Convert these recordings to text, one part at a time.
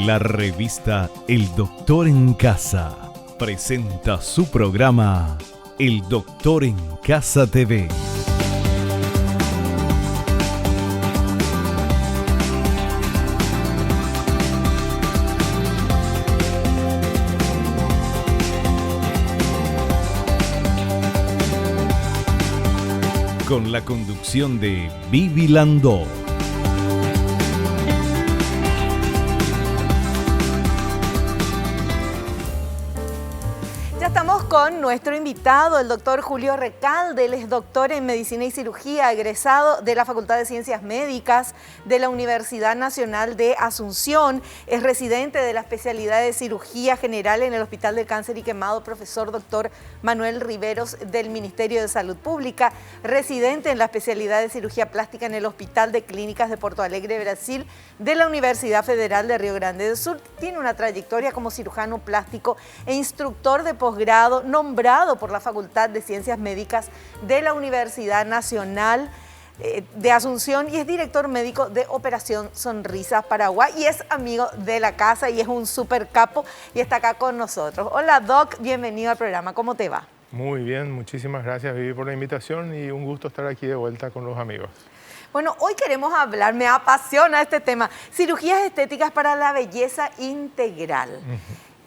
La revista El Doctor en Casa presenta su programa El Doctor en Casa TV. Con la conducción de Vivi Landó. Ya estamos con nuestro invitado, el doctor Julio Recalde. Él es doctor en Medicina y Cirugía, egresado de la Facultad de Ciencias Médicas de la Universidad Nacional de Asunción. Es residente de la especialidad de Cirugía General en el Hospital del Cáncer y Quemado, profesor doctor Manuel Riveros del Ministerio de Salud Pública. Residente en la especialidad de Cirugía Plástica en el Hospital de Clínicas de Porto Alegre, Brasil, de la Universidad Federal de Río Grande do Sul. Tiene una trayectoria como cirujano plástico e instructor de posgrado, nombrado por la Facultad de Ciencias Médicas de la Universidad Nacional de Asunción, y es director médico de Operación Sonrisa Paraguay, y es amigo de la casa y es un súper capo y está acá con nosotros. Hola Doc, bienvenido al programa, ¿cómo te va? Muy bien, muchísimas gracias Vivi por la invitación y un gusto estar aquí de vuelta con los amigos. Bueno, hoy queremos hablar, me apasiona este tema, cirugías estéticas para la belleza integral.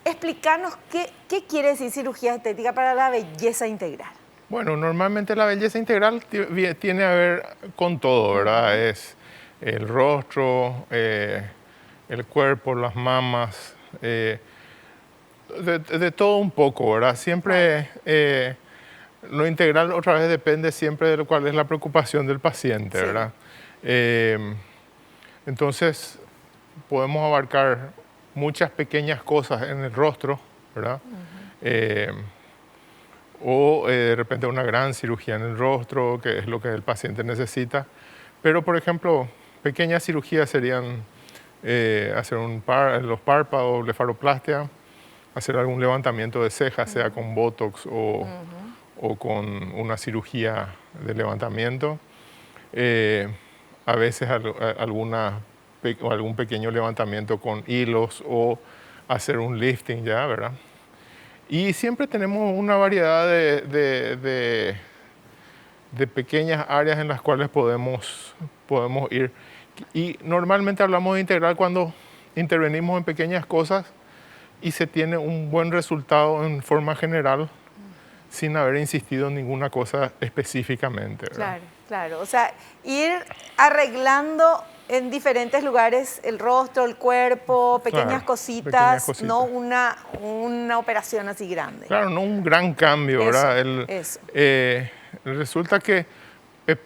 Explícanos qué quiere decir cirugía estética para la belleza integral. Bueno, normalmente la belleza integral tiene a ver con todo, ¿verdad? Es el rostro, el cuerpo, las mamas, de todo un poco, ¿verdad? Siempre lo integral otra vez depende siempre de cuál es la preocupación del paciente, sí, ¿verdad? Entonces podemos abarcar muchas pequeñas cosas en el rostro, ¿verdad? O de repente una gran cirugía en el rostro, que es lo que el paciente necesita. Pero, por ejemplo, pequeñas cirugías serían hacer los párpados, blefaroplastia, hacer algún levantamiento de cejas, sea con Botox o con una cirugía de levantamiento. A veces algún pequeño levantamiento con hilos o hacer un lifting ya, ¿verdad? Y siempre tenemos una variedad de pequeñas áreas en las cuales podemos ir. Y normalmente hablamos de integral cuando intervenimos en pequeñas cosas y se tiene un buen resultado en forma general sin haber insistido en ninguna cosa específicamente, ¿verdad? Claro, claro. O sea, ir arreglando en diferentes lugares el rostro, el cuerpo, pequeñas cositas, no una operación así grande. Claro, no un gran cambio, ¿verdad? Resulta que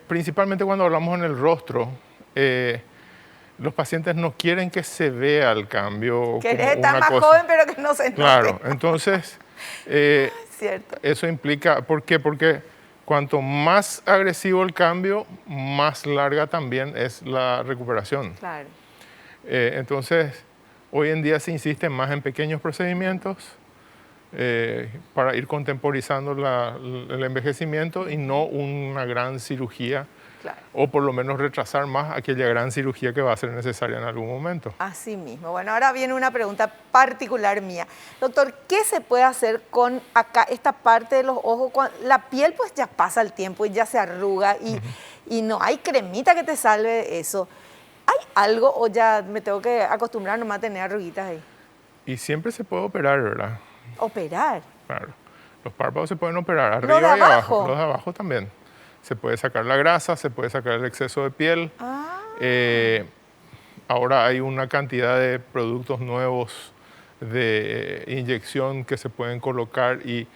principalmente cuando hablamos en el rostro, los pacientes no quieren que se vea el cambio. Querés estar más joven, pero que no se note. Claro, entonces cierto. Eso implica, ¿por qué? Porque cuanto más agresivo el cambio, más larga también es la recuperación. Claro. Entonces, hoy en día se insiste más en pequeños procedimientos para ir contemporizando el envejecimiento y no una gran cirugía. Claro. O por lo menos retrasar más aquella gran cirugía que va a ser necesaria en algún momento. Así mismo. Bueno, ahora viene una pregunta particular mía. Doctor, ¿qué se puede hacer con acá esta parte de los ojos? La piel pues ya pasa el tiempo y ya se arruga y no hay cremita que te salve de eso. ¿Hay algo o ya me tengo que acostumbrar nomás a tener arruguitas ahí? Y siempre se puede operar, ¿verdad? ¿Operar? Claro. Los párpados se pueden operar, arriba y abajo. Los de abajo también. Se puede sacar la grasa, se puede sacar el exceso de piel. Ahora hay una cantidad de productos nuevos de inyección que se pueden colocar y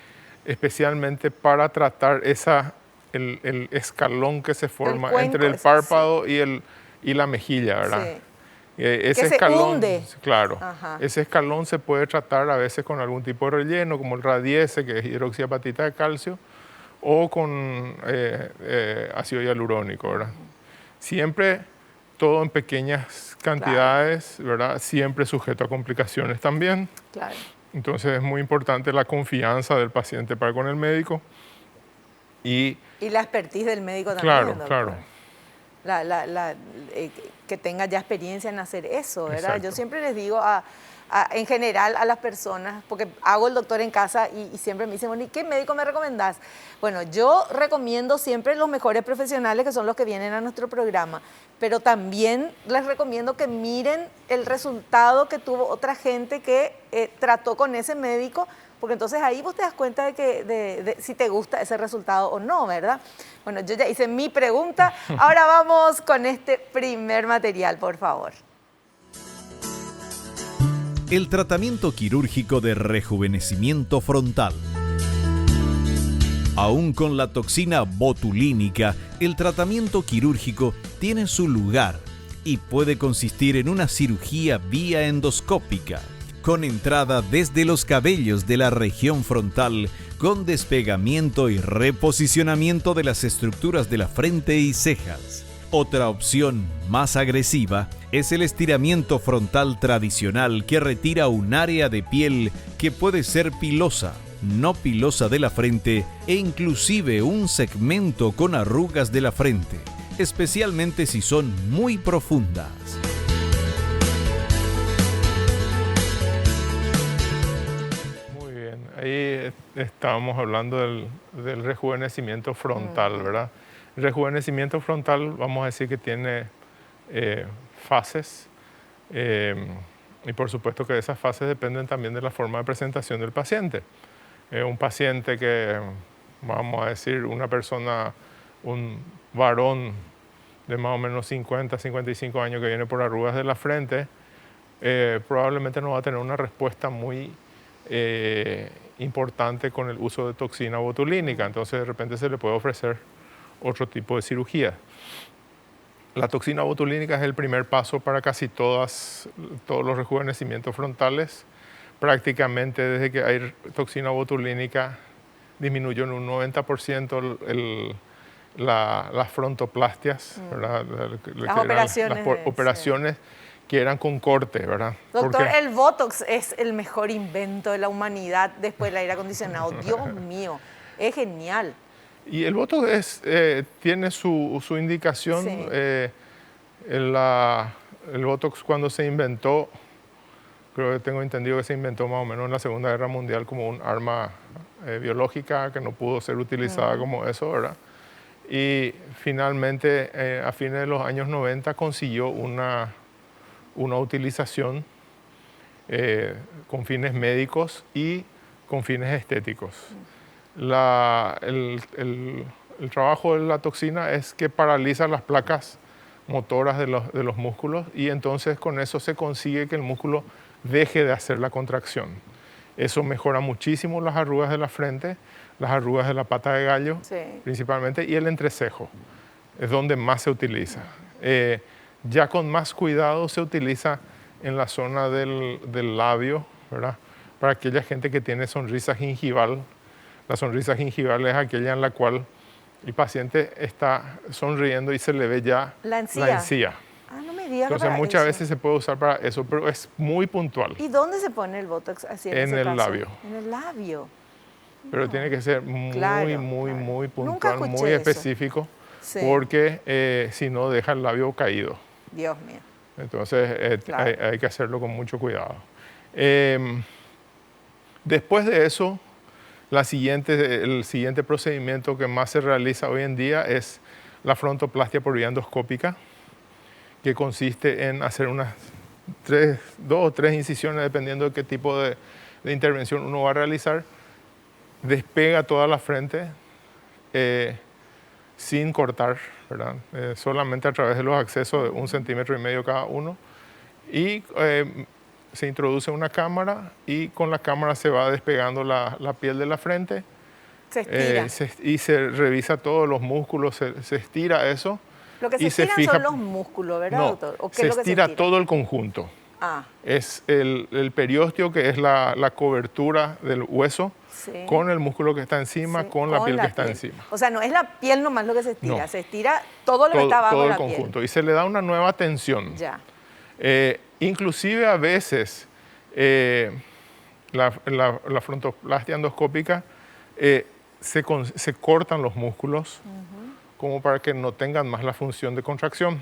especialmente para tratar el escalón que se forma entre el párpado y la mejilla, ¿verdad? Sí. Ese escalón, hunde. Claro. Ajá. Ese escalón se puede tratar a veces con algún tipo de relleno, como el Radiese, que es hidroxiapatita de calcio, o con ácido hialurónico, ¿verdad? Siempre todo en pequeñas cantidades, claro, ¿verdad? Siempre sujeto a complicaciones también. Claro. Entonces es muy importante la confianza del paciente para con el médico. Y la expertise del médico también. Claro, doctor. claro. que tenga ya experiencia en hacer eso, ¿verdad? Exacto. Yo siempre les digo en general a las personas, porque hago el doctor en casa y siempre me dicen, bueno, ¿y qué médico me recomendás? Bueno, yo recomiendo siempre los mejores profesionales, que son los que vienen a nuestro programa, pero también les recomiendo que miren el resultado que tuvo otra gente que trató con ese médico, porque entonces ahí vos te das cuenta de si te gusta ese resultado o no, ¿verdad? Bueno, yo ya hice mi pregunta, ahora vamos con este primer material, por favor. El tratamiento quirúrgico de rejuvenecimiento frontal. Aún con la toxina botulínica, el tratamiento quirúrgico tiene su lugar y puede consistir en una cirugía vía endoscópica, con entrada desde los cabellos de la región frontal, con despegamiento y reposicionamiento de las estructuras de la frente y cejas. Otra opción más agresiva es el estiramiento frontal tradicional, que retira un área de piel que puede ser pilosa, no pilosa de la frente e inclusive un segmento con arrugas de la frente, especialmente si son muy profundas. Muy bien, ahí estábamos hablando del rejuvenecimiento frontal, ¿verdad? El rejuvenecimiento frontal, vamos a decir que tiene fases, y por supuesto que esas fases dependen también de la forma de presentación del paciente. Un paciente que, vamos a decir, una persona, un varón de más o menos 50, 55 años que viene por arrugas de la frente, probablemente no va a tener una respuesta muy importante con el uso de toxina botulínica, entonces de repente se le puede ofrecer otro tipo de cirugía. La toxina botulínica es el primer paso para casi todos los rejuvenecimientos frontales. Prácticamente desde que hay toxina botulínica disminuyó en un 90% las frontoplastias, ¿verdad? Las operaciones que eran con corte, ¿verdad? Doctor, el Botox es el mejor invento de la humanidad después del aire acondicionado. Dios mío, es genial. Y el Botox tiene su indicación. Sí. El Botox, cuando se inventó, creo que tengo entendido que se inventó más o menos en la Segunda Guerra Mundial como un arma biológica que no pudo ser utilizada como eso, ¿verdad? Y finalmente, a fines de los años 90, consiguió una utilización con fines médicos y con fines estéticos. El trabajo de la toxina es que paraliza las placas motoras de los músculos, y entonces con eso se consigue que el músculo deje de hacer la contracción. Eso mejora muchísimo las arrugas de la frente, las arrugas de la pata de gallo, Sí. principalmente, y el entrecejo, es donde más se utiliza. Ya con más cuidado se utiliza en la zona del labio, ¿verdad? Para aquella gente que tiene sonrisa gingival. La sonrisa gingival es aquella en la cual el paciente está sonriendo y se le ve ya la encía. Ah, no me digas. Entonces muchas veces se puede usar para eso, pero es muy puntual. ¿Y dónde se pone el Botox? Así En el labio. En el labio. Pero tiene que ser muy Nunca puntual, escuché muy eso. específico, Sí. porque si no deja el labio caído. Dios mío. Entonces Claro. hay que hacerlo con mucho cuidado. Después de eso, el siguiente procedimiento que más se realiza hoy en día es la frontoplastia por vía endoscópica, que consiste en hacer unas 2 o 3 incisiones, dependiendo de qué tipo de intervención uno va a realizar. Despega toda la frente sin cortar, ¿verdad? Solamente a través de los accesos de 1,5 centímetros cada uno. Y se introduce una cámara, y con la cámara se va despegando la piel de la frente. Se estira. Y se revisa todos los músculos, se estira eso. Lo que se y estiran fija, son los músculos, ¿verdad, no, doctor? ¿O qué se es lo que estira se estira? todo el conjunto. Ah, Es el periósteo, que es la cobertura del hueso, sí. con el músculo que está encima, Sí, con la piel que está encima. O sea, no es la piel nomás lo que se estira, No. se estira todo lo que está abajo todo de el la conjunto. Y se le da una nueva tensión. Ya. Inclusive a veces la frontoplastia endoscópica se cortan los músculos como para que no tengan más la función de contracción.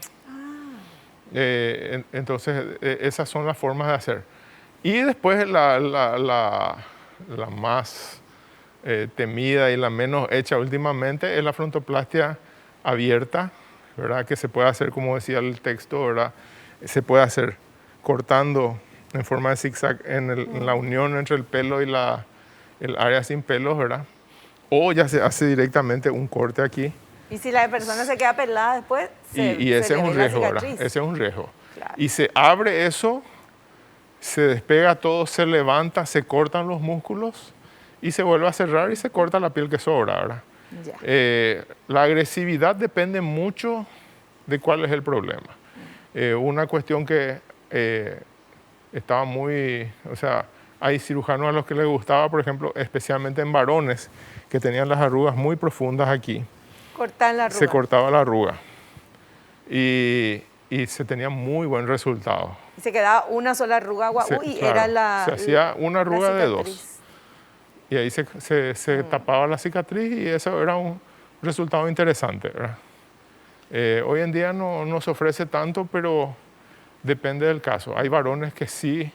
Entonces, esas son las formas de hacer. Y después la más temida y la menos hecha últimamente es la frontoplastia abierta, ¿verdad? Que se puede hacer, como decía el texto, ¿verdad? Se puede hacer cortando en forma de zigzag en la unión entre el pelo y el área sin pelos, ¿verdad? O ya se hace directamente un corte aquí. Y si la persona se queda pelada después, y ese es un riesgo, ¿verdad? Ese es un riesgo. Claro. Y se abre eso, se despega todo, se levanta, se cortan los músculos y se vuelve a cerrar y se corta la piel que sobra, ¿verdad? La agresividad depende mucho de cuál es el problema. Una cuestión que estaba muy, o sea, hay cirujanos a los que les gustaba, por ejemplo, especialmente en varones que tenían las arrugas muy profundas aquí. Cortar la arruga. Se cortaba la arruga y se tenía muy buen resultado. Y se quedaba una sola arruga, y claro, era la... Se hacía una arruga de dos. Y ahí se tapaba la cicatriz y eso era un resultado interesante, ¿verdad? Hoy en día no se ofrece tanto, pero depende del caso. Hay varones que sí...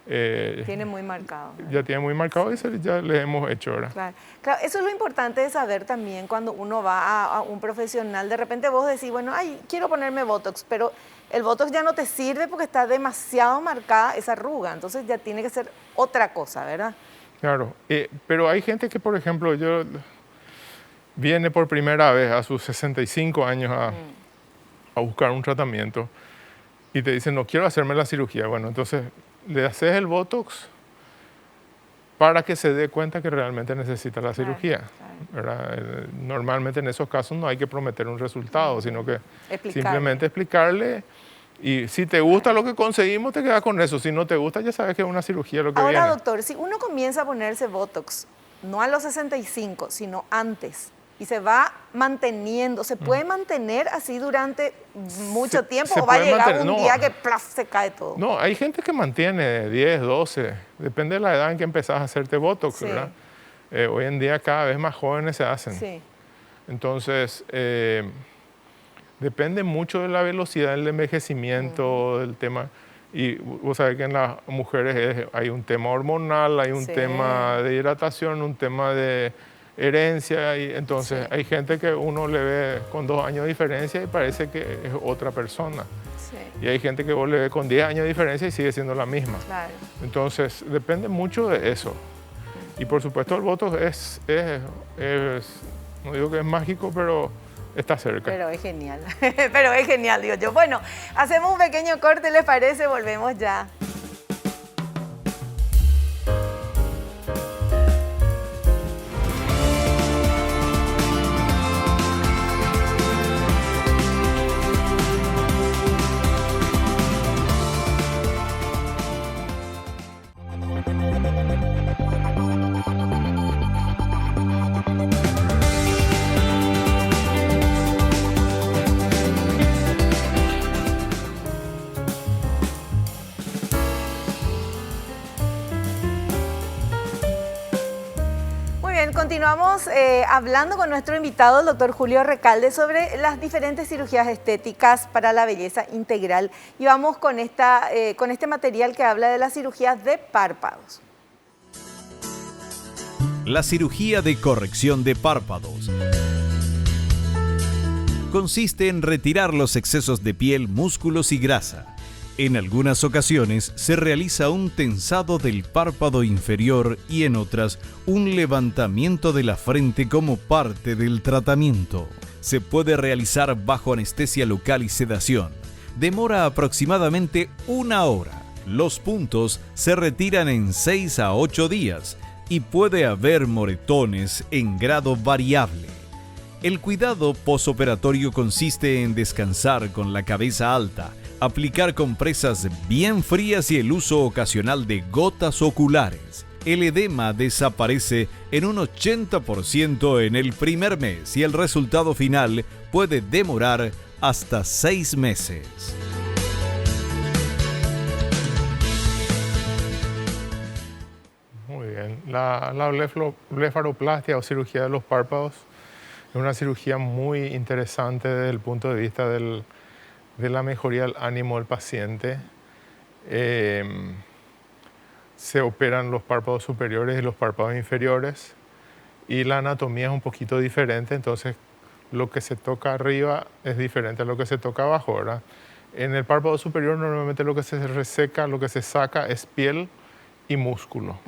tiene muy marcado. Ya tiene muy marcado y ya le hemos hecho, ¿verdad? Claro. Claro, eso es lo importante de saber también cuando uno va a un profesional. De repente vos decís, bueno, quiero ponerme Botox, pero el Botox ya no te sirve porque está demasiado marcada esa arruga. Entonces ya tiene que ser otra cosa, ¿verdad? Claro, pero hay gente que, por ejemplo, viene por primera vez a sus 65 años a buscar un tratamiento y te dicen, no quiero hacerme la cirugía. Bueno, entonces le haces el Botox para que se dé cuenta que realmente necesita la cirugía. ¿Verdad? Normalmente en esos casos no hay que prometer un resultado, sino que simplemente explicarle. Y si te gusta lo que conseguimos, te quedas con eso. Si no te gusta, ya sabes que es una cirugía lo que viene. Ahora, doctor, si uno comienza a ponerse Botox, no a los 65, sino antes, y se va manteniendo, ¿se puede mantener así durante mucho tiempo o va a llegar un día que plaf, se cae todo? No, hay gente que mantiene 10, 12, depende de la edad en que empezás a hacerte Botox, ¿verdad? Hoy en día cada vez más jóvenes se hacen. Sí. Entonces, depende mucho de la velocidad del envejecimiento, del tema. Y vos sabés que en las mujeres hay un tema hormonal, hay un tema de hidratación, un tema de herencia. Y entonces hay gente que uno le ve con 2 años de diferencia y parece que es otra persona. Y hay gente que vos le ve con 10 años de diferencia y sigue siendo la misma. Claro. Entonces depende mucho de eso. Y por supuesto el Botox no digo que es mágico, pero está cerca. Pero es genial, pero es genial, digo yo. Bueno, hacemos un pequeño corte, ¿les parece? Volvemos ya. Continuamos hablando con nuestro invitado, el doctor Julio Recalde, sobre las diferentes cirugías estéticas para la belleza integral. Y vamos con este material que habla de las cirugías de párpados. La cirugía de corrección de párpados consiste en retirar los excesos de piel, músculos y grasa. En algunas ocasiones se realiza un tensado del párpado inferior y en otras un levantamiento de la frente como parte del tratamiento. Se puede realizar bajo anestesia local y sedación. Demora aproximadamente 1 hora. Los puntos se retiran en 6 a 8 días y puede haber moretones en grado variable. El cuidado posoperatorio consiste en descansar con la cabeza alta, aplicar compresas bien frías y el uso ocasional de gotas oculares. El edema desaparece en un 80% en el primer mes y el resultado final puede demorar hasta 6 meses. Muy bien. La blefaroplastia o cirugía de los párpados es una cirugía muy interesante desde el punto de vista de de la mejoría del ánimo del paciente. Se operan los párpados superiores y los párpados inferiores y la anatomía es un poquito diferente, entonces lo que se toca arriba es diferente a lo que se toca abajo, ¿verdad? En el párpado superior normalmente lo que se reseca, lo que se saca es piel y músculo.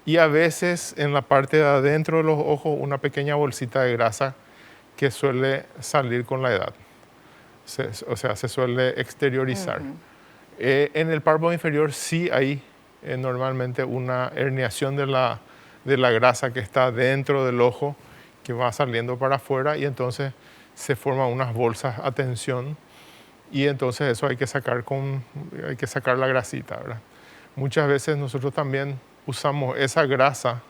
Y a veces en la parte de adentro de los ojos una pequeña bolsita de grasa que suele salir con la edad. O sea, se suele exteriorizar. En el párpado inferior sí hay normalmente una herniación de la grasa que está dentro del ojo, que va saliendo para afuera y entonces se forman unas bolsas a tensión y entonces eso hay que sacar la grasita, ¿verdad? Muchas veces nosotros también usamos esa grasa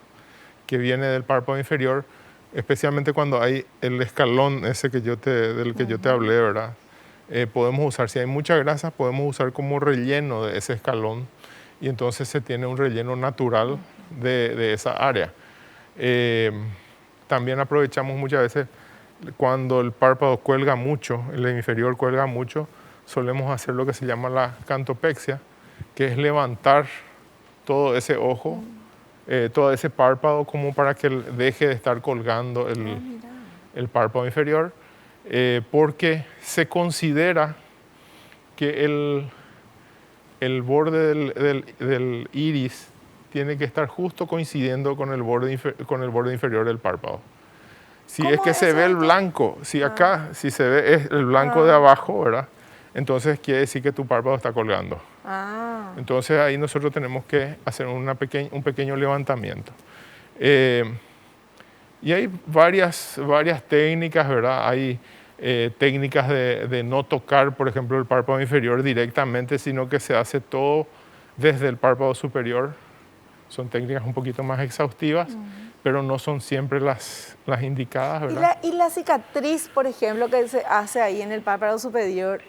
que viene del párpado inferior, especialmente cuando hay el escalón ese del que yo te hablé, ¿verdad? Podemos usar, si hay mucha grasa, podemos usar como relleno de ese escalón y entonces se tiene un relleno natural de esa área. También aprovechamos muchas veces cuando el párpado cuelga mucho, el inferior cuelga mucho, solemos hacer lo que se llama la cantopexia, que es levantar todo ese ojo, todo ese párpado como para que deje de estar colgando el párpado inferior, porque se considera que el borde del iris tiene que estar justo coincidiendo con el borde inferior del párpado. Si es que se ve el blanco, si se ve el blanco de abajo, ¿verdad? Entonces quiere decir que tu párpado está colgando. Entonces ahí nosotros tenemos que hacer un pequeño levantamiento. Y hay varias técnicas, ¿verdad? Hay técnicas de no tocar, por ejemplo, el párpado inferior directamente, sino que se hace todo desde el párpado superior. Son técnicas un poquito más exhaustivas, pero no son siempre las indicadas, ¿verdad? ¿Y la cicatriz, por ejemplo, que se hace ahí en el párpado superior,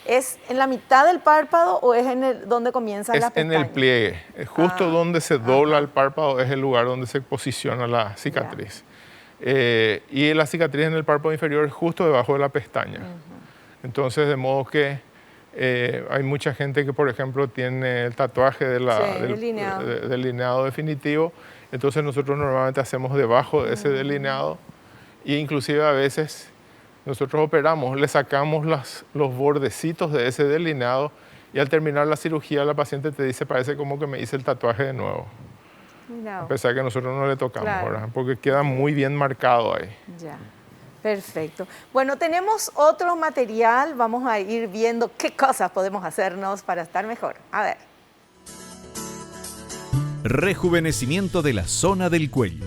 ¿es en la mitad del párpado o es donde comienzan las pestañas? En el pliegue. Justo donde se dobla el párpado es el lugar donde se posiciona la cicatriz. Y la cicatriz en el párpado inferior es justo debajo de la pestaña. Entonces, de modo que hay mucha gente que, por ejemplo, tiene el tatuaje del delineado definitivo. Entonces nosotros normalmente hacemos debajo de ese delineado e inclusive a veces nosotros operamos, le sacamos los bordecitos de ese delineado y al terminar la cirugía la paciente te dice, parece como que me hice el tatuaje de nuevo. A pesar de que nosotros no le tocamos, ¿verdad? Porque queda muy bien marcado ahí. Ya. Perfecto. Bueno, tenemos otro material, vamos a ir viendo qué cosas podemos hacernos para estar mejor. A ver. Rejuvenecimiento de la zona del cuello.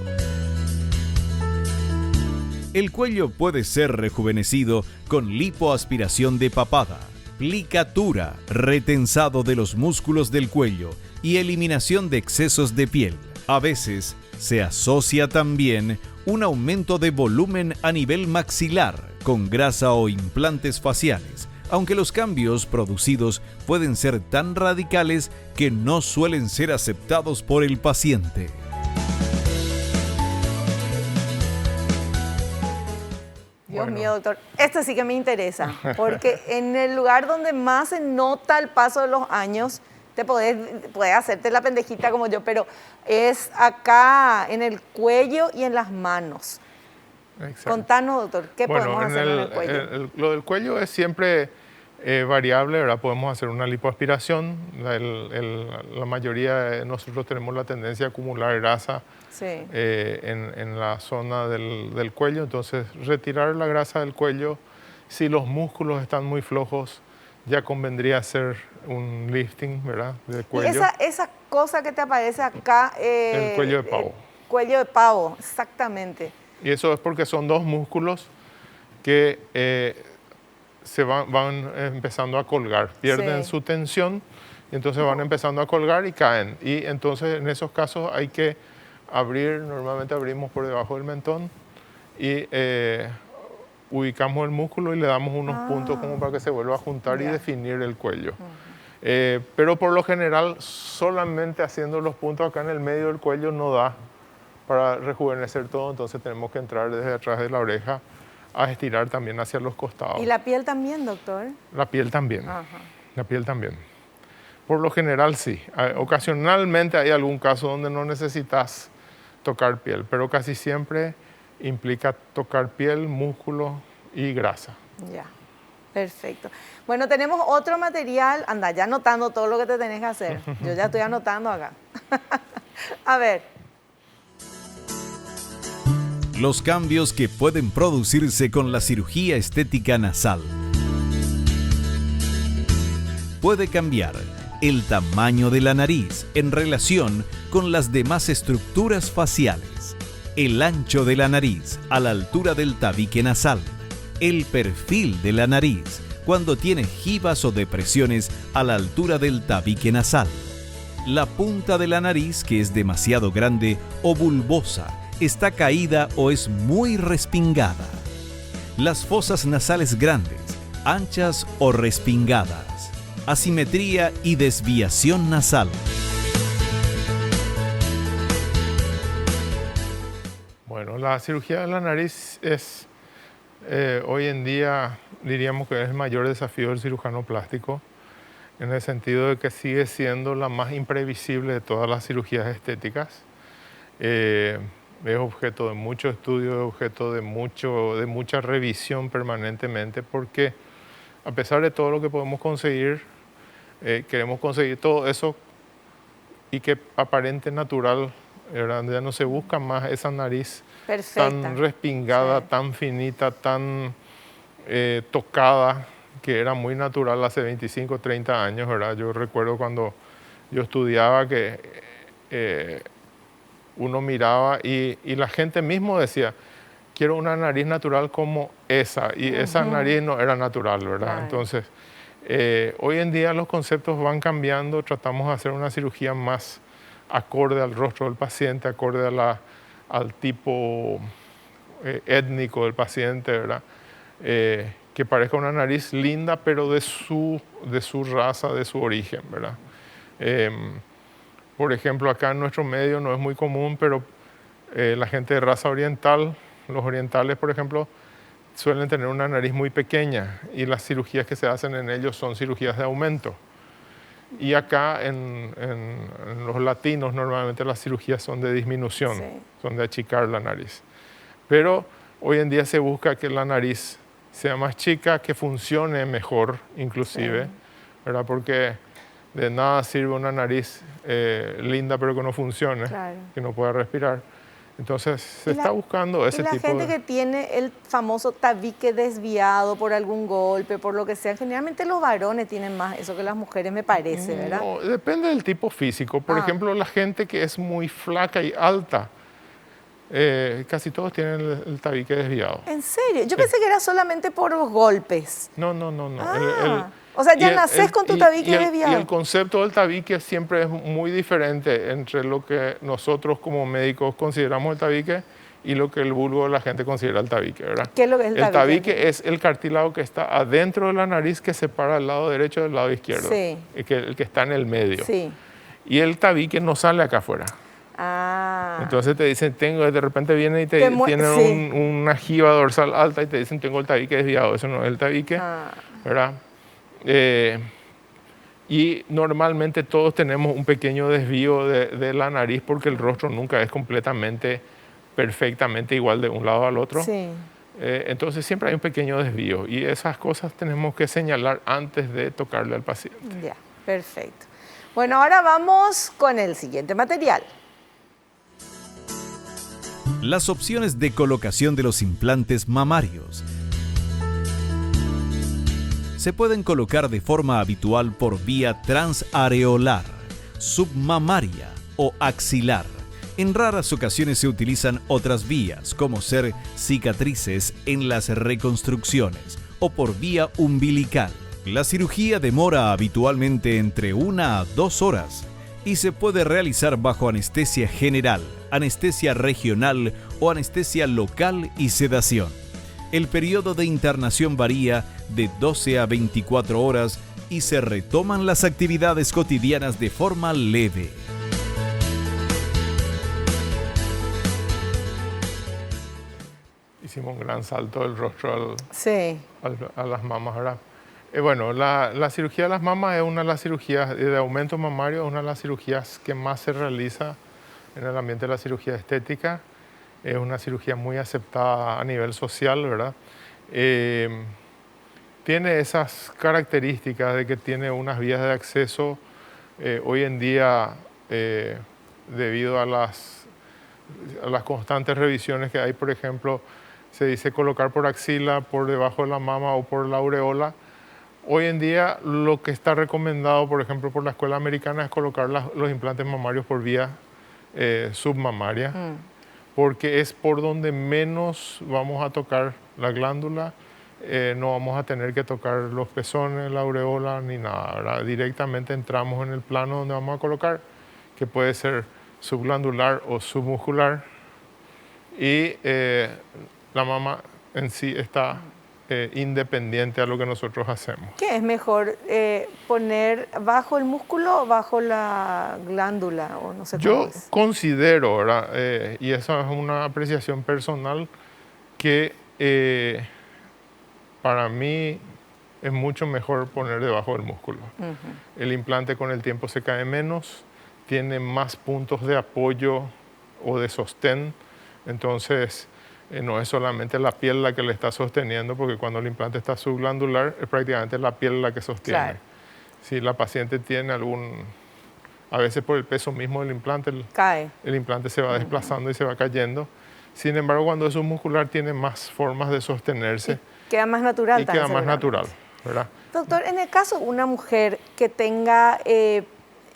El cuello puede ser rejuvenecido con lipoaspiración de papada, plicatura, retensado de los músculos del cuello y eliminación de excesos de piel. A veces se asocia también un aumento de volumen a nivel maxilar con grasa o implantes faciales, aunque los cambios producidos pueden ser tan radicales que no suelen ser aceptados por el paciente. Dios mío, doctor, esto sí que me interesa, porque en el lugar donde más se nota el paso de los años, puedes hacerte la pendejita como yo, pero es acá en el cuello y en las manos. Exacto. Contanos, doctor, ¿qué podemos hacer en el cuello? Lo del cuello es siempre variable, ¿verdad? Podemos hacer una lipoaspiración. La mayoría de nosotros tenemos la tendencia a acumular grasa en la zona del cuello, entonces retirar la grasa del cuello. Si los músculos están muy flojos, ya convendría hacer un lifting, ¿verdad? Del cuello. ¿Y esa cosa que te aparece acá? El cuello de pavo. Cuello de pavo, exactamente. Y eso es porque son dos músculos que se van empezando a colgar, pierden su tensión y entonces van empezando a colgar y caen. Y entonces en esos casos hay que abrir, normalmente abrimos por debajo del mentón y ubicamos el músculo y le damos unos puntos como para que se vuelva a juntar y definir el cuello. Pero por lo general solamente haciendo los puntos acá en el medio del cuello no da para rejuvenecer todo, entonces tenemos que entrar desde atrás de la oreja a estirar también hacia los costados. ¿Y la piel también, doctor? La piel también. Ajá. La piel también. Por lo general sí. Ocasionalmente hay algún caso donde no necesitas tocar piel, pero casi siempre implica tocar piel, músculo y grasa. Ya, perfecto. Bueno, tenemos otro material. Anda, ya anotando todo lo que te tenés que hacer. Yo ya estoy anotando acá. A ver. Los cambios que pueden producirse con la cirugía estética nasal. Puede cambiar el tamaño de la nariz en relación con las demás estructuras faciales, el ancho de la nariz a la altura del tabique nasal, el perfil de la nariz cuando tiene jivas o depresiones a la altura del tabique nasal, la punta de la nariz que es demasiado grande o bulbosa, está caída o es muy respingada, las fosas nasales grandes, anchas o respingadas, asimetría y desviación nasal. Bueno, la cirugía de la nariz es hoy en día diríamos que es el mayor desafío del cirujano plástico, en el sentido de que sigue siendo la más imprevisible de todas las cirugías estéticas. Es objeto de mucho estudio, es objeto de mucha revisión permanentemente, porque a pesar de todo lo que podemos conseguir, queremos conseguir todo eso y que aparente natural, ¿verdad? Ya no se busca más esa nariz Perfecta. Tan respingada, sí, tan finita, tan tocada, que era muy natural hace 25, 30 años, ¿verdad? Yo recuerdo cuando yo estudiaba que uno miraba y la gente mismo decía, quiero una nariz natural como esa, y esa nariz no era natural, ¿verdad? Claro. Entonces, hoy en día los conceptos van cambiando, tratamos de hacer una cirugía más acorde al rostro del paciente, acorde al tipo étnico del paciente, ¿verdad? Que parezca una nariz linda, pero de su raza, de su origen, ¿verdad? Por ejemplo, acá en nuestro medio no es muy común, pero la gente de raza oriental, los orientales, por ejemplo, suelen tener una nariz muy pequeña y las cirugías que se hacen en ellos son cirugías de aumento. Y acá en los latinos normalmente las cirugías son de disminución, sí, son de achicar la nariz. Pero hoy en día se busca que la nariz sea más chica, que funcione mejor inclusive, sí, ¿verdad? Porque de nada sirve una nariz linda pero que no funcione, claro, que no pueda respirar. Entonces se está buscando ese tipo de... Y la gente que tiene el famoso tabique desviado por algún golpe, por lo que sea, generalmente los varones tienen más eso que las mujeres, me parece, ¿verdad? No, depende del tipo físico. Por ejemplo, la gente que es muy flaca y alta, casi todos tienen el tabique desviado. ¿En serio? Yo pensé que era solamente por los golpes. No. O sea, ya nacés con tu tabique desviado. Y el concepto del tabique siempre es muy diferente entre lo que nosotros como médicos consideramos el tabique y lo que el vulgo de la gente considera el tabique, ¿verdad? ¿Qué es lo que es el tabique? El tabique es el cartílago que está adentro de la nariz que separa el lado derecho del lado izquierdo. Sí. El que está en el medio. Sí. Y el tabique no sale acá afuera. Ah. Entonces te dicen, de repente vienen y tienen sí, una jiba dorsal alta y te dicen, tengo el tabique desviado. Eso no es el tabique, ¿verdad? Y normalmente todos tenemos un pequeño desvío de la nariz porque el rostro nunca es perfectamente igual de un lado al otro. Sí. Entonces siempre hay un pequeño desvío y esas cosas tenemos que señalar antes de tocarle al paciente. Ya, perfecto. Bueno, ahora vamos con el siguiente material. Las opciones de colocación de los implantes mamarios. Se pueden colocar de forma habitual por vía transareolar, submamaria o axilar. En raras ocasiones se utilizan otras vías, como ser cicatrices en las reconstrucciones o por vía umbilical. La cirugía demora habitualmente entre 1 a 2 horas y se puede realizar bajo anestesia general, anestesia regional o anestesia local y sedación. El periodo de internación varía de 12 a 24 horas y se retoman las actividades cotidianas de forma leve. hicimos un gran salto del rostro Sí. a las mamas, ¿verdad? Bueno, la cirugía de las mamas es una de las cirugías de aumento mamario, es una de las cirugías que más se realiza en el ambiente de la cirugía estética. Es una cirugía muy aceptada a nivel social, ¿verdad? Tiene esas características de que tiene unas vías de acceso hoy en día, debido a las constantes revisiones que hay. Por ejemplo, se dice colocar por axila, por debajo de la mama o por la aureola. Hoy en día lo que está recomendado, por ejemplo, por la escuela americana es colocar los implantes mamarios por vía submamaria, porque es por donde menos vamos a tocar la glándula. No vamos a tener que tocar los pezones, la aureola, ni nada, ¿verdad? Directamente entramos en el plano donde vamos a colocar, que puede ser subglandular o submuscular, y la mama en sí está independiente a lo que nosotros hacemos. ¿Qué es mejor, poner bajo el músculo o bajo la glándula? O no sé Yo cómo es. considero, ¿verdad? Y esa es una apreciación personal, que para mí es mucho mejor poner debajo del músculo. El implante con el tiempo se cae menos, tiene más puntos de apoyo o de sostén, entonces no es solamente la piel la que le está sosteniendo, porque cuando el implante está subglandular es prácticamente la piel la que sostiene. Claro. Si la paciente tiene a veces por el peso mismo del implante, Cae. el implante se va desplazando y se va cayendo. Sin embargo, cuando es submuscular tiene más formas de sostenerse. Queda más natural Y queda también, más seguramente. natural, ¿verdad? Doctor, en el caso de una mujer que tenga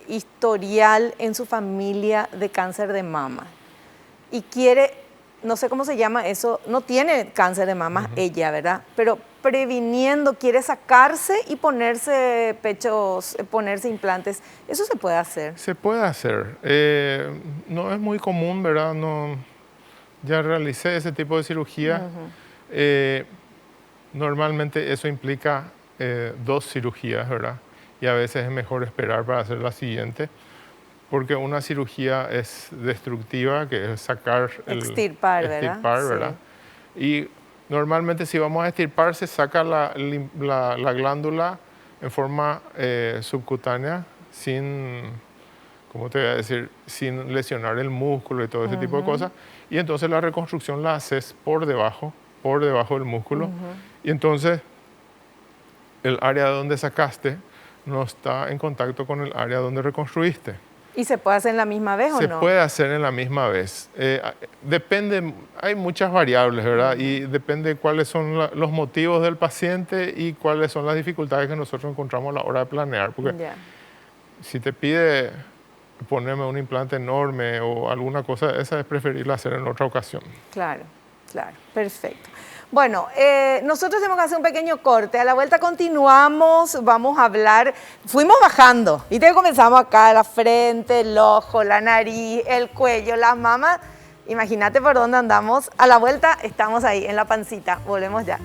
historial en su familia de cáncer de mama y quiere, no sé cómo se llama eso, no tiene cáncer de mama ella, ¿verdad? Pero previniendo, quiere sacarse y ponerse ponerse implantes, ¿eso se puede hacer? Se puede hacer. No es muy común, ¿verdad? Ya realicé ese tipo de cirugía. Normalmente eso implica 2 cirugías, ¿verdad? Y a veces es mejor esperar para hacer la siguiente, porque una cirugía es destructiva, que es sacar Extirpar, ¿verdad? extirpar, ¿verdad? Y normalmente si vamos a extirpar se saca la glándula en forma subcutánea, sin, ¿cómo te voy a decir? Sin lesionar el músculo y todo ese tipo de cosas. Y entonces la reconstrucción la haces por debajo del músculo. Y entonces el área donde sacaste no está en contacto con el área donde reconstruiste. ¿Y se puede hacer en la misma vez o no? Se puede hacer en la misma vez. Depende, hay muchas variables, ¿verdad? Y depende de cuáles son los motivos del paciente y cuáles son las dificultades que nosotros encontramos a la hora de planear. Porque si te pide ponerme un implante enorme o alguna cosa, esa es preferible hacer en otra ocasión. Claro, claro, perfecto. Bueno, nosotros tenemos que hacer un pequeño corte. A la vuelta continuamos, vamos a hablar. Fuimos bajando, viste que comenzamos acá, la frente, el ojo, la nariz, el cuello, las mamas. Imagínate por dónde andamos. A la vuelta estamos ahí, en la pancita. Volvemos ya.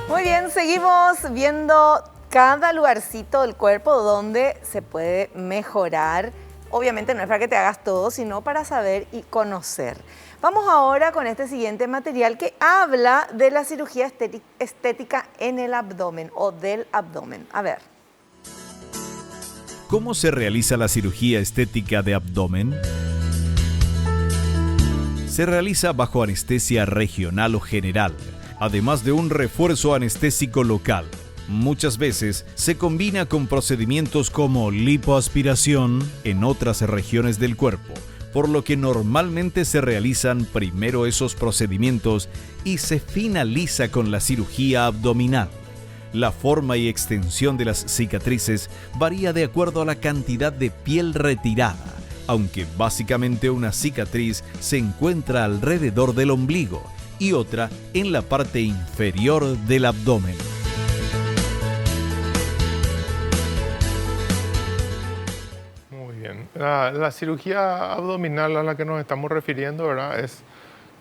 Muy bien, seguimos viendo cada lugarcito del cuerpo donde se puede mejorar. Obviamente no es para que te hagas todo, sino para saber y conocer. Vamos ahora con este siguiente material que habla de la cirugía estética en el abdomen o del abdomen. A ver. ¿Cómo se realiza la cirugía estética de abdomen? Se realiza bajo anestesia regional o general, además de un refuerzo anestésico local. Muchas veces se combina con procedimientos como lipoaspiración en otras regiones del cuerpo, por lo que normalmente se realizan primero esos procedimientos y se finaliza con la cirugía abdominal. La forma y extensión de las cicatrices varía de acuerdo a la cantidad de piel retirada, aunque básicamente una cicatriz se encuentra alrededor del ombligo y otra en la parte inferior del abdomen. Muy bien. La cirugía abdominal a la que nos estamos refiriendo, ¿verdad?, es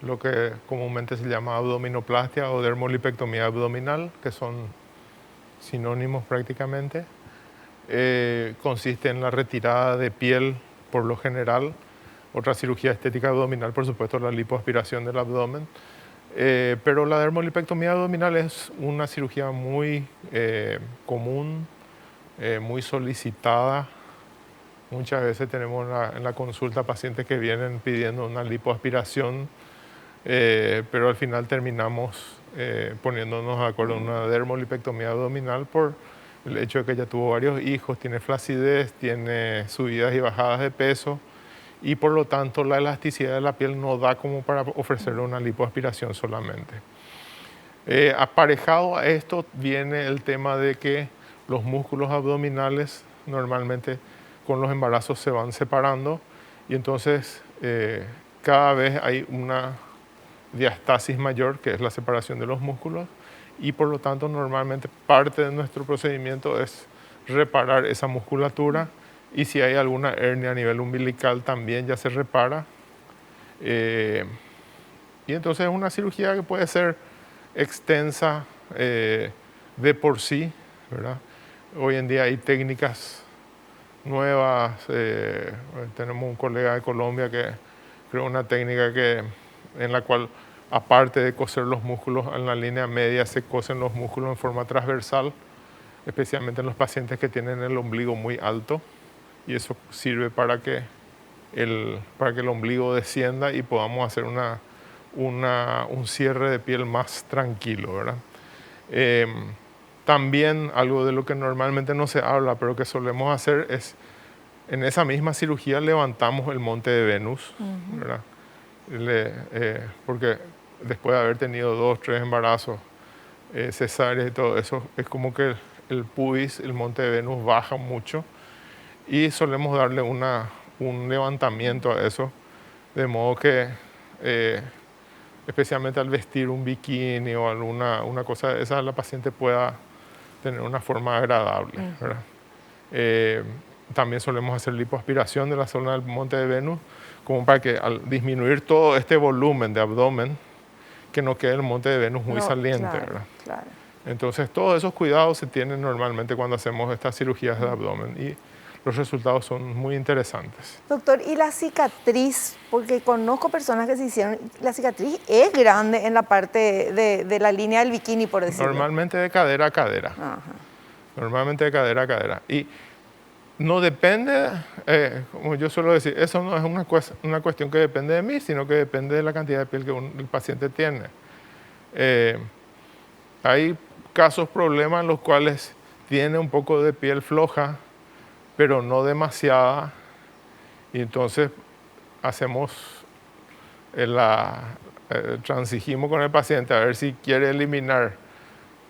lo que comúnmente se llama abdominoplastia o dermolipectomía abdominal, que son sinónimos prácticamente. Consiste en la retirada de piel por lo general. Otra cirugía estética abdominal, por supuesto, la lipoaspiración del abdomen. Pero la dermolipectomía abdominal es una cirugía muy común, muy solicitada. Muchas veces tenemos en la consulta pacientes que vienen pidiendo una lipoaspiración, pero al final terminamos poniéndonos de acuerdo en una dermolipectomía abdominal por el hecho de que ella tuvo varios hijos, tiene flacidez, tiene subidas y bajadas de peso y por lo tanto la elasticidad de la piel no da como para ofrecerle una lipoaspiración solamente. Aparejado a esto viene el tema de que los músculos abdominales normalmente con los embarazos se van separando y entonces cada vez hay una diastasis mayor, que es la separación de los músculos, y por lo tanto normalmente parte de nuestro procedimiento es reparar esa musculatura y si hay alguna hernia a nivel umbilical también ya se repara. Y entonces es una cirugía que puede ser extensa de por sí, ¿verdad? Hoy en día hay técnicas nuevas, tenemos un colega de Colombia que creó una técnica en la cual aparte de coser los músculos en la línea media, se cosen los músculos en forma transversal, especialmente en los pacientes que tienen el ombligo muy alto, y eso sirve para que el ombligo descienda y podamos hacer un cierre de piel más tranquilo, ¿verdad? También algo de lo que normalmente no se habla, pero que solemos hacer es, en esa misma cirugía levantamos el monte de Venus, ¿verdad? Porque después de haber tenido 2, 3 embarazos, cesáreas y todo eso, es como que el pubis, el monte de Venus baja mucho y solemos darle un levantamiento a eso, de modo que especialmente al vestir un bikini o una cosa de esa, la paciente pueda tener una forma agradable, ¿verdad? También solemos hacer lipoaspiración de la zona del monte de Venus, como para que al disminuir todo este volumen de abdomen, que no quede el monte de Venus muy saliente, claro, ¿verdad? Claro. Entonces todos esos cuidados se tienen normalmente cuando hacemos estas cirugías de abdomen y los resultados son muy interesantes. Doctor, ¿y la cicatriz? Porque conozco personas que se hicieron, la cicatriz es grande en la parte de la línea del bikini, por decirlo. Normalmente de cadera a cadera. Ajá. Normalmente de cadera a cadera. Y no depende, como yo suelo decir, eso no es una cuestión que depende de mí, sino que depende de la cantidad de piel que el paciente tiene. Hay casos, problemas en los cuales tiene un poco de piel floja, pero no demasiada, y entonces transigimos con el paciente a ver si quiere eliminar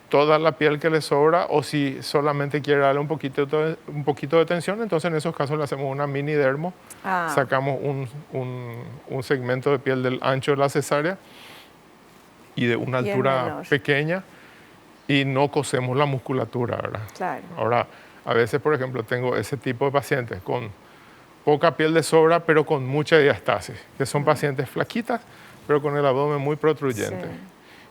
toda la piel que le sobra o si solamente quiere darle un poquito de tensión. Entonces en esos casos le hacemos una mini dermo, sacamos un segmento de piel del ancho de la cesárea y de una altura pequeña y no cosemos la musculatura, ¿verdad? Claro. Ahora, a veces, por ejemplo, tengo ese tipo de pacientes con poca piel de sobra, pero con mucha diastasis, que son pacientes flaquitas, pero con el abdomen muy protruyente. Sí.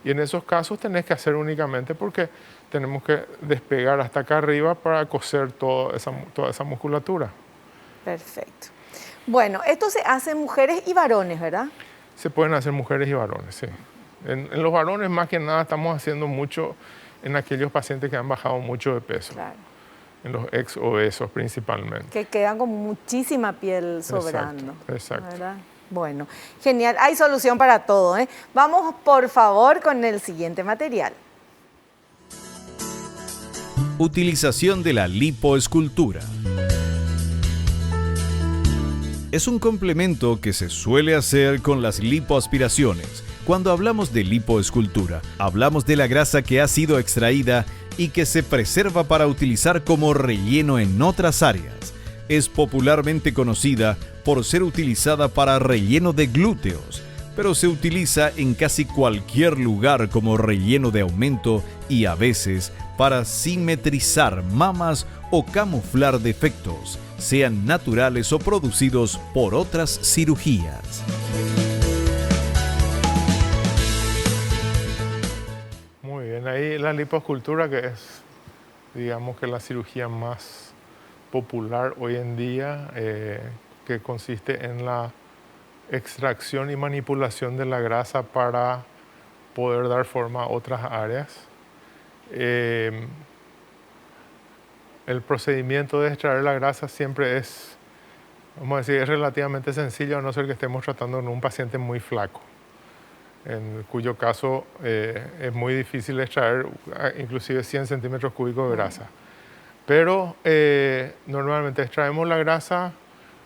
Y en esos casos tenés que hacer únicamente porque tenemos que despegar hasta acá arriba para coser toda esa musculatura. Perfecto. Bueno, esto se hace en mujeres y varones, ¿verdad? Se pueden hacer mujeres y varones, sí. En los varones, más que nada, estamos haciendo mucho en aquellos pacientes que han bajado mucho de peso. Claro. En los ex-obesos principalmente. Que quedan con muchísima piel sobrando. Exacto. ¿Verdad? Bueno, genial. Hay solución para todo, ¿eh? Vamos, por favor, con el siguiente material. Utilización de la lipoescultura. Es un complemento que se suele hacer con las lipoaspiraciones. Cuando hablamos de lipoescultura, hablamos de la grasa que ha sido extraída y que se preserva para utilizar como relleno en otras áreas. Es popularmente conocida por ser utilizada para relleno de glúteos, pero se utiliza en casi cualquier lugar como relleno de aumento y a veces para simetrizar mamas o camuflar defectos, sean naturales o producidos por otras cirugías. Muy bien, ahí la liposcultura, que es, digamos que la cirugía más popular hoy en día, que consiste en la extracción y manipulación de la grasa para poder dar forma a otras áreas. El procedimiento de extraer la grasa siempre es, vamos a decir, es relativamente sencillo, a no ser que estemos tratando con un paciente muy flaco, en cuyo caso es muy difícil extraer inclusive 100 centímetros cúbicos de grasa. Pero normalmente extraemos la grasa,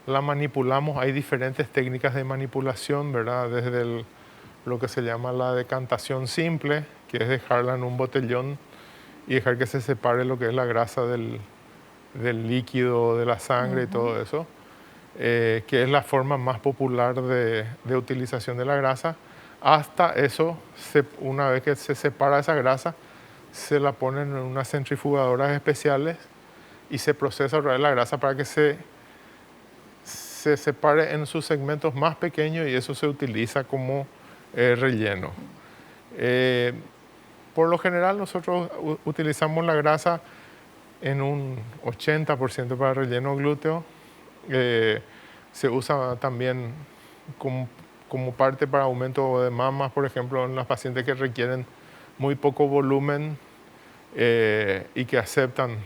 la manipulamos. Hay diferentes técnicas de manipulación, ¿verdad? Desde lo que se llama la decantación simple, que es dejarla en un botellón y dejar que se separe lo que es la grasa del líquido, de la sangre y todo eso, que es la forma más popular de utilización de la grasa. Hasta eso, una vez que se separa esa grasa, se la ponen en unas centrifugadoras especiales y se procesa otra vez la grasa para que se separe en sus segmentos más pequeños y eso se utiliza como relleno. Por lo general nosotros utilizamos la grasa en un 80% para relleno glúteo. Se usa también como parte para aumento de mamas, por ejemplo, en las pacientes que requieren muy poco volumen y que aceptan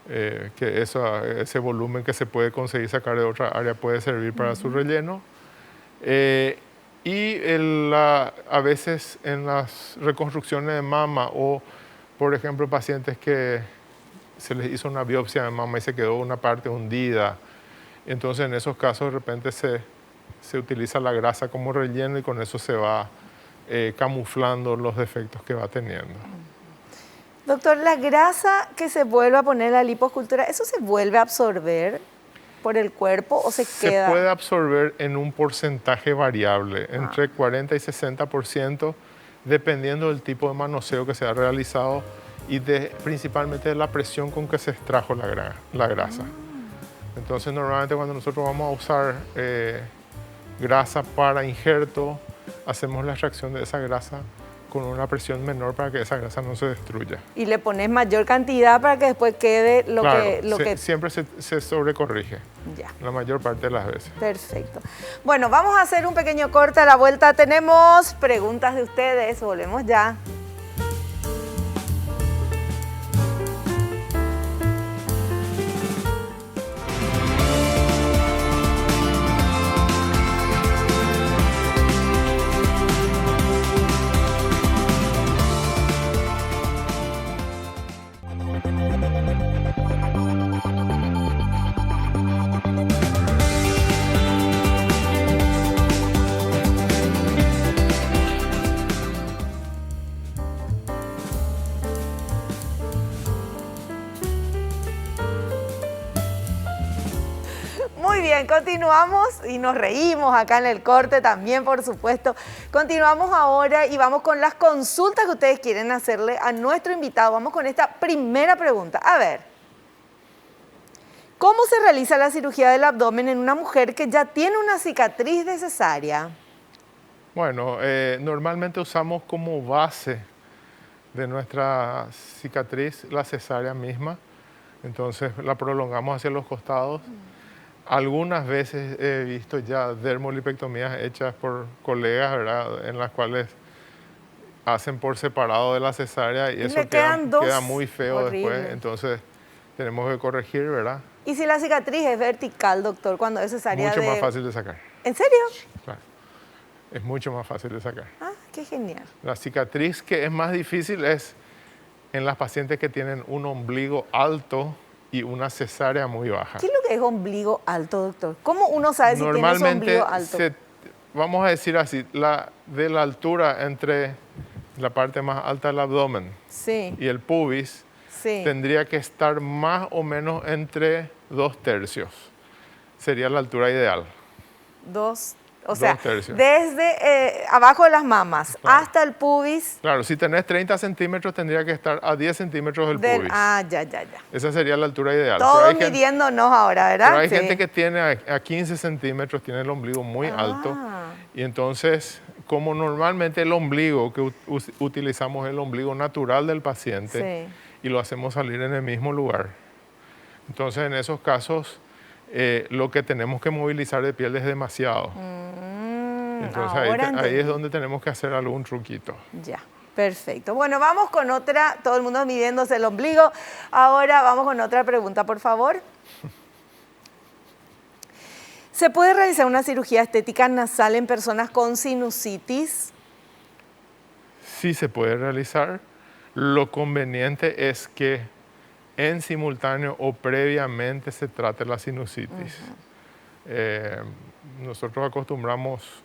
que ese volumen que se puede conseguir sacar de otra área puede servir para su relleno. A veces en las reconstrucciones de mama o, por ejemplo, pacientes que se les hizo una biopsia de mama y se quedó una parte hundida, entonces en esos casos de repente se utiliza la grasa como relleno y con eso se va camuflando los defectos que va teniendo. Doctor, la grasa que se vuelve a poner en la liposcultura, ¿eso se vuelve a absorber por el cuerpo o se queda? Se puede absorber en un porcentaje variable, entre 40 y 60%, dependiendo del tipo de manoseo que se ha realizado y principalmente de la presión con que se extrajo la grasa. Entonces, normalmente cuando nosotros vamos a usar grasa para injerto, hacemos la extracción de esa grasa con una presión menor para que esa grasa no se destruya. Y le pones mayor cantidad para que después quede lo que... Siempre se sobrecorrige, ya, la mayor parte de las veces. Perfecto. Bueno, vamos a hacer un pequeño corte. A la vuelta tenemos preguntas de ustedes. Volvemos ya. Muy bien, continuamos y nos reímos acá en el corte también, por supuesto. Continuamos ahora y vamos con las consultas que ustedes quieren hacerle a nuestro invitado. Vamos con esta primera pregunta. A ver, ¿cómo se realiza la cirugía del abdomen en una mujer que ya tiene una cicatriz de cesárea? Bueno, normalmente usamos como base de nuestra cicatriz la cesárea misma. Entonces la prolongamos hacia los costados. Algunas veces he visto ya dermolipectomías hechas por colegas, ¿verdad?, en las cuales hacen por separado de la cesárea y eso queda muy feo después. Entonces tenemos que corregir, ¿verdad? ¿Y si la cicatriz es vertical, doctor, cuando es cesárea? Mucho más fácil de sacar. ¿En serio? Claro. Es mucho más fácil de sacar. Ah, qué genial. La cicatriz que es más difícil es en las pacientes que tienen un ombligo alto y una cesárea muy baja. ¿Qué es lo que es ombligo alto, doctor? ¿Cómo uno sabe si tiene un ombligo alto? Vamos a decir así, de la altura entre la parte más alta del abdomen Sí, y el pubis, sí. tendría que estar más o menos entre 2/3. Sería la altura ideal. O sea, 2/3. desde abajo de las mamas Claro. hasta el pubis. Claro, si tenés 30 centímetros, tendría que estar a 10 centímetros del pubis. Ya. Esa sería la altura ideal. Todos midiéndonos ahora, ¿verdad? Pero hay Sí. gente que tiene a 15 centímetros, tiene el ombligo muy alto. Y entonces, como normalmente el ombligo que utilizamos es el ombligo natural del paciente Sí. y lo hacemos salir en el mismo lugar. Entonces, en esos casos, lo que tenemos que movilizar de piel es demasiado. Entonces, ahora ahí entendí. es donde tenemos que hacer algún truquito. Ya, perfecto. Bueno, vamos con otra, todo el mundo midiéndose el ombligo. Ahora vamos con otra pregunta, por favor. ¿Se puede realizar una cirugía estética nasal en personas con sinusitis? Sí se puede realizar. Lo conveniente es que en simultáneo o previamente se trate la sinusitis. Nosotros acostumbramos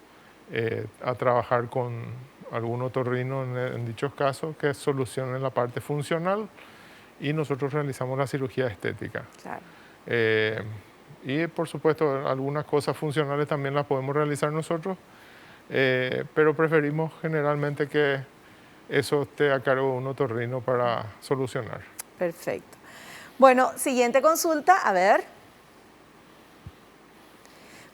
a trabajar con algún otorrino en dichos casos que solucione la parte funcional y nosotros realizamos la cirugía estética. Claro. Y por supuesto algunas cosas funcionales también las podemos realizar nosotros, pero preferimos generalmente que eso esté a cargo de un otorrino para solucionar. Perfecto. Bueno, siguiente consulta, a ver.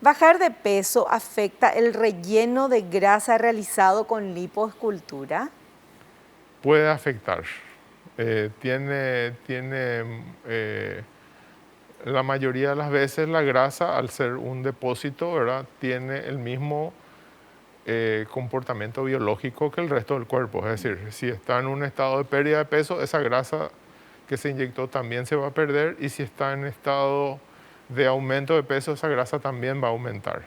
¿Bajar de peso afecta el relleno de grasa realizado con lipoescultura? Puede afectar. La mayoría de las veces la grasa, al ser un depósito, ¿verdad?, tiene el mismo comportamiento biológico que el resto del cuerpo. Es decir, si está en un estado de pérdida de peso, esa grasa que se inyectó también se va a perder, y si está en estado de aumento de peso, esa grasa también va a aumentar.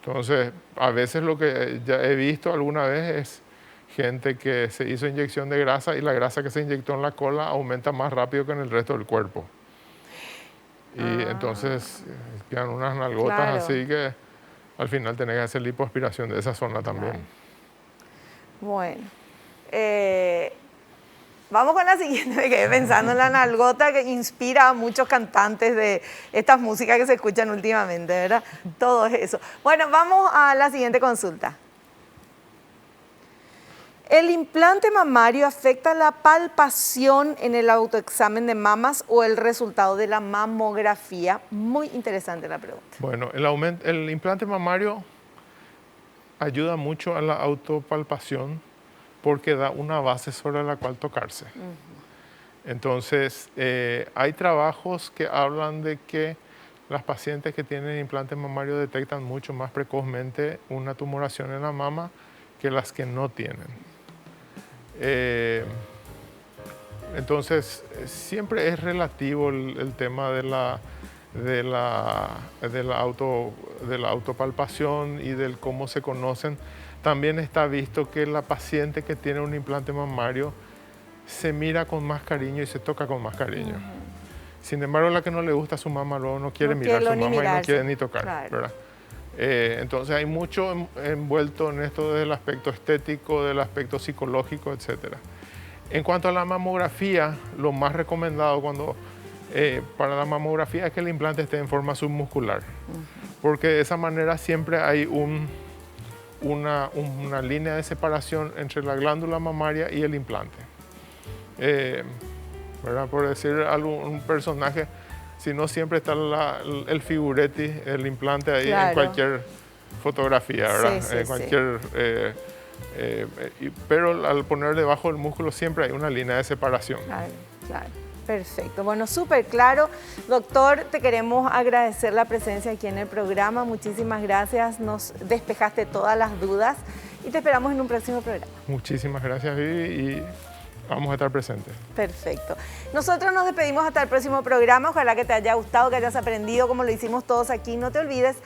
Entonces, a veces lo que ya he visto alguna vez es gente que se hizo inyección de grasa y la grasa que se inyectó en la cola aumenta más rápido que en el resto del cuerpo. Y entonces quedan unas nalgotas Claro. así que al final tenés que hacer lipoaspiración de esa zona también. Claro. Bueno, vamos con la siguiente. Me quedé pensando en la nalgota que inspira a muchos cantantes de estas músicas que se escuchan últimamente, ¿verdad? Todo eso. Bueno, vamos a la siguiente consulta. ¿El implante mamario afecta la palpación en el autoexamen de mamas o el resultado de la mamografía? Muy interesante la pregunta. Bueno, el implante mamario ayuda mucho a la autopalpación porque da una base sobre la cual tocarse. Entonces, hay trabajos que hablan de que las pacientes que tienen implante mamario detectan mucho más precozmente una tumoración en la mama que las que no tienen. Entonces, siempre es relativo el tema de la autopalpación y del cómo se conocen. También está visto que la paciente que tiene un implante mamario se mira con más cariño y se toca con más cariño. Sin embargo, la que no le gusta a su mamá luego no quiere mirar a su mamá y no quiere ni tocar. Claro. ¿Verdad? Entonces hay mucho envuelto en esto del aspecto estético, del aspecto psicológico, etc. En cuanto a la mamografía, lo más recomendado para la mamografía es que el implante esté en forma submuscular, porque de esa manera siempre hay una línea de separación entre la glándula mamaria y el implante. ¿Verdad? Por decir un personaje, si no siempre está el figuretti, el implante ahí, Claro. en cualquier fotografía, ¿verdad? Sí, Pero al poner debajo del músculo siempre hay una línea de separación. Claro. Perfecto. Bueno, súper claro. Doctor, te queremos agradecer la presencia aquí en el programa. Muchísimas gracias. Nos despejaste todas las dudas y te esperamos en un próximo programa. Muchísimas gracias, Vivi, y vamos a estar presentes. Perfecto. Nosotros nos despedimos hasta el próximo programa. Ojalá que te haya gustado, que hayas aprendido como lo hicimos todos aquí. No te olvides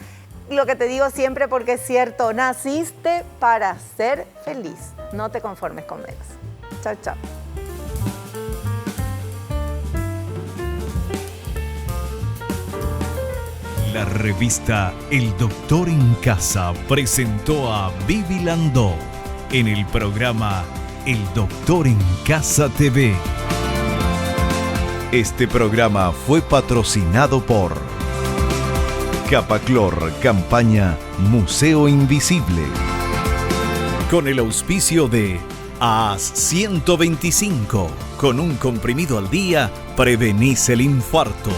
lo que te digo siempre porque es cierto. Naciste para ser feliz. No te conformes con menos. Chao, chao. La revista El Doctor en Casa presentó a Vivi Landó en el programa El Doctor en Casa TV. Este programa fue patrocinado por Capaclor, campaña Museo Invisible. Con el auspicio de AS 125. Con un comprimido al día, prevenís el infarto.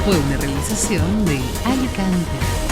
Fue una realización de Alicante.